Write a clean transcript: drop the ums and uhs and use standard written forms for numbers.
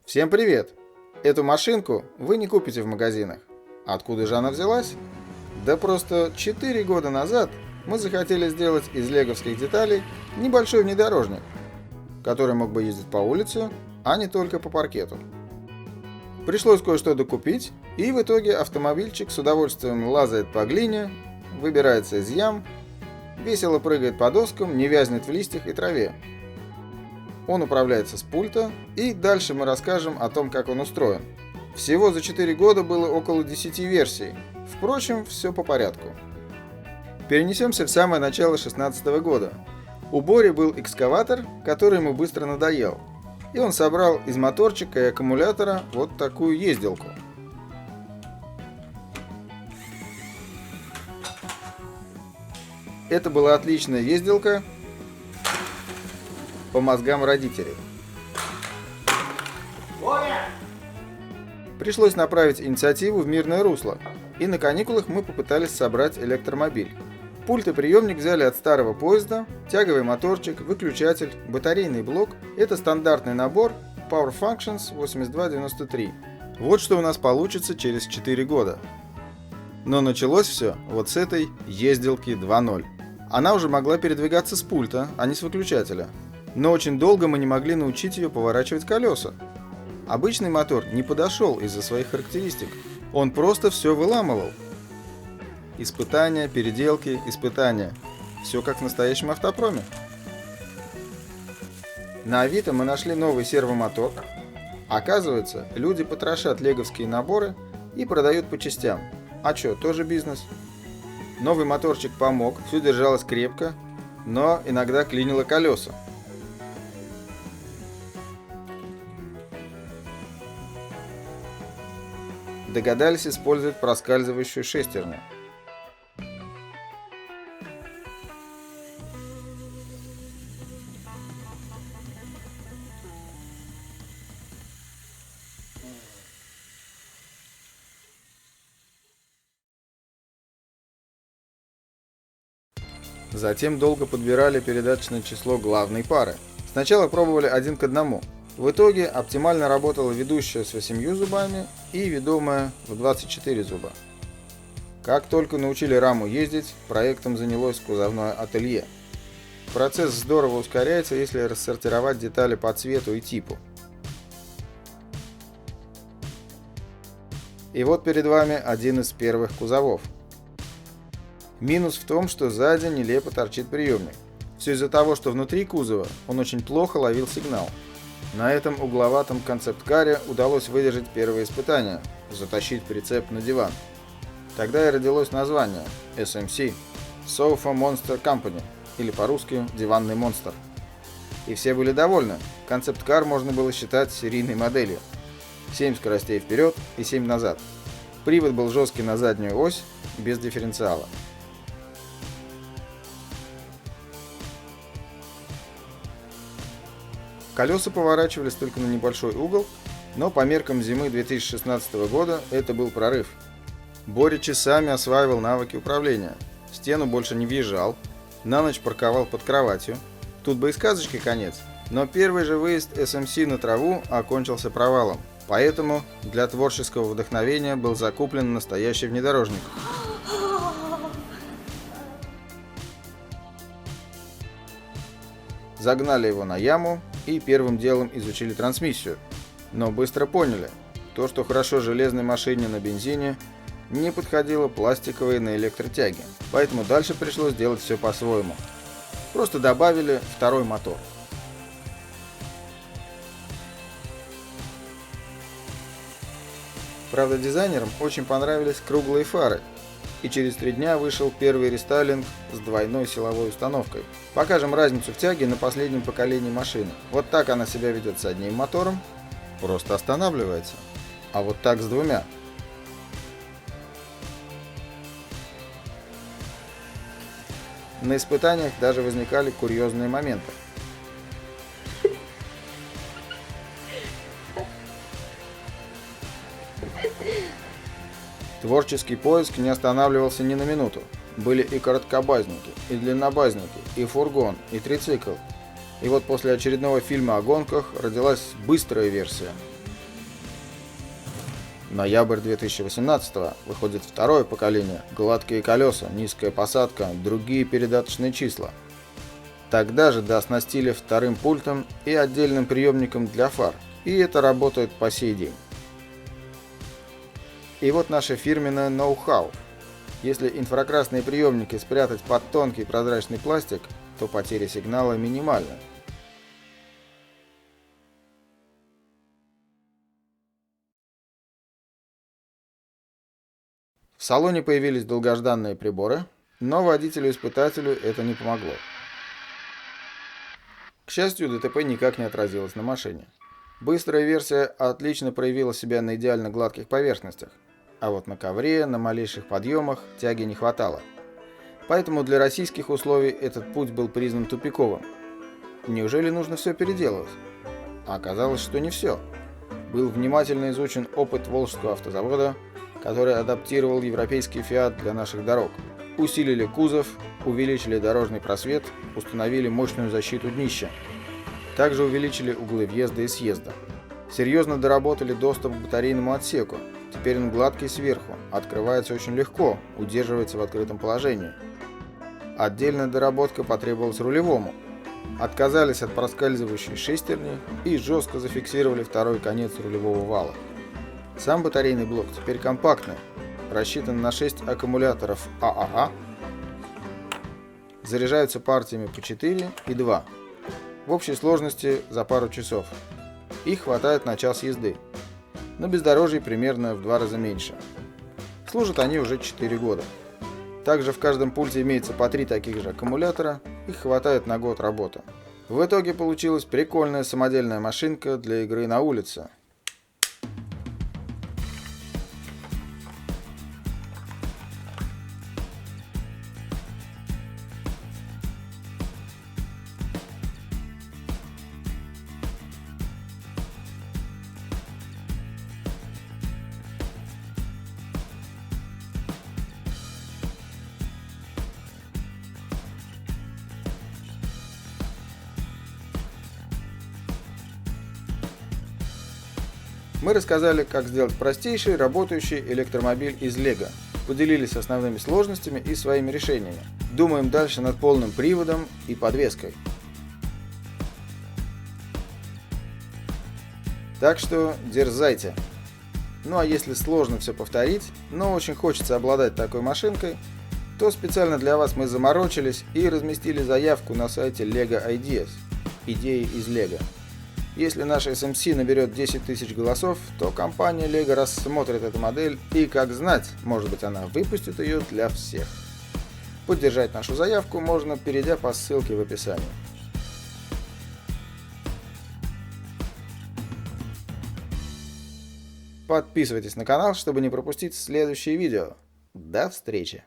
Всем привет! Эту машинку вы не купите в магазинах. Откуда же она взялась? Да просто 4 года назад мы захотели сделать из леговских деталей небольшой внедорожник, который мог бы ездить по улице, а не только по паркету. Пришлось кое-что докупить, и в итоге автомобильчик с удовольствием лазает по глине, выбирается из ям, весело прыгает по доскам, не вязнет в листьях и траве. Он управляется с пульта, и дальше мы расскажем о том, как он устроен. Всего за 4 года было около 10 версий. Впрочем, все по порядку. Перенесемся в самое начало 2016 года. У Бори был экскаватор, который ему быстро надоел. И он собрал из моторчика и аккумулятора вот такую ездилку. Это была отличная ездилка по мозгам родителей. Пришлось направить инициативу в мирное русло, и на каникулах мы попытались собрать электромобиль. Пульт и приемник взяли от старого поезда, тяговый моторчик, выключатель, батарейный блок. Это стандартный набор Power Functions 8293. Вот что у нас получится через 4 года. Но началось все вот с этой ездилки 2.0. Она уже могла передвигаться с пульта, а не с выключателя. Но очень долго мы не могли научить ее поворачивать колеса. Обычный мотор не подошел из-за своих характеристик. Он просто все выламывал. Испытания, переделки, испытания. Все как в настоящем автопроме. На Авито мы нашли новый сервомотор. Оказывается, люди потрошат леговские наборы и продают по частям. А чё, тоже бизнес. Новый моторчик помог, все держалось крепко, но иногда клинило колеса. Догадались использовать проскальзывающую шестерню. Затем долго подбирали передаточное число главной пары. Сначала пробовали 1 к 1. В итоге оптимально работала ведущая с 8 зубами и ведомая в 24 зуба. Как только научили раму ездить, проектом занялось кузовное ателье. Процесс здорово ускоряется, если рассортировать детали по цвету и типу. И вот перед вами один из первых кузовов. Минус в том, что сзади нелепо торчит приемник. Все из-за того, что внутри кузова он очень плохо ловил сигнал. На этом угловатом концепт-каре удалось выдержать первое испытание – затащить прицеп на диван. Тогда и родилось название SMC – Sofa Monster Company, или по-русски «Диванный монстр». И все были довольны, концепт-кар можно было считать серийной моделью. 7 скоростей вперед и 7 назад. Привод был жесткий на заднюю ось, без дифференциала. Колеса поворачивались только на небольшой угол, но по меркам зимы 2016 года это был прорыв. Боря часами осваивал навыки управления, в стену больше не въезжал, на ночь парковал под кроватью. Тут бы и сказочки конец, но первый же выезд SMC на траву окончился провалом, поэтому для творческого вдохновения был закуплен настоящий внедорожник. Загнали его на яму и первым делом изучили трансмиссию, но быстро поняли, то, что хорошо железной машине на бензине, не подходило пластиковой на электротяге, поэтому дальше пришлось делать все по-своему. Просто добавили второй мотор. Правда, дизайнерам очень понравились круглые фары, и через 3 дня вышел первый рестайлинг с двойной силовой установкой. Покажем разницу в тяге на последнем поколении машины. Вот так она себя ведет с одним мотором, просто останавливается, а вот так с 2. На испытаниях даже возникали курьезные моменты. Творческий поиск не останавливался ни на минуту. Были и короткобазники, и длиннобазники, и фургон, и трицикл. И вот после очередного фильма о гонках родилась быстрая версия. Ноябрь 2018 выходит второе поколение, гладкие колеса, низкая посадка, другие передаточные числа. Тогда же дооснастили вторым пультом и отдельным приемником для фар, и это работает по сей день. И вот наше фирменное ноу-хау. Если инфракрасные приемники спрятать под тонкий прозрачный пластик, то потеря сигнала минимальна. В салоне появились долгожданные приборы, но водителю-испытателю это не помогло. К счастью, ДТП никак не отразилось на машине. Быстрая версия отлично проявила себя на идеально гладких поверхностях, а вот на ковре, на малейших подъемах тяги не хватало. Поэтому для российских условий этот путь был признан тупиковым. Неужели нужно все переделывать? А оказалось, что не все. Был внимательно изучен опыт Волжского автозавода, который адаптировал европейский Fiat для наших дорог. Усилили кузов, увеличили дорожный просвет, установили мощную защиту днища. Также увеличили углы въезда и съезда. Серьезно доработали доступ к батарейному отсеку. Теперь он гладкий сверху, открывается очень легко, удерживается в открытом положении. Отдельная доработка потребовалась рулевому. Отказались от проскальзывающей шестерни и жестко зафиксировали второй конец рулевого вала. Сам батарейный блок теперь компактный, рассчитан на 6 аккумуляторов ААА, заряжаются партиями по 4 и 2, в общей сложности за пару часов. Их хватает на час езды. На бездорожье примерно в 2 раза меньше. Служат они уже 4 года. Также в каждом пульте имеется по 3 таких же аккумулятора, их хватает на год работы. В итоге получилась прикольная самодельная машинка для игры на улице. Мы рассказали, как сделать простейший работающий электромобиль из Лего. Поделились основными сложностями и своими решениями. Думаем дальше над полным приводом и подвеской. Так что дерзайте. Ну а если сложно все повторить, но очень хочется обладать такой машинкой, то специально для вас мы заморочились и разместили заявку на сайте LEGO Ideas. Идеи из Лего. Если наш SMC наберет 10 тысяч голосов, то компания LEGO рассмотрит эту модель и, как знать, может быть, она выпустит ее для всех. Поддержать нашу заявку можно, перейдя по ссылке в описании. Подписывайтесь на канал, чтобы не пропустить следующие видео. До встречи!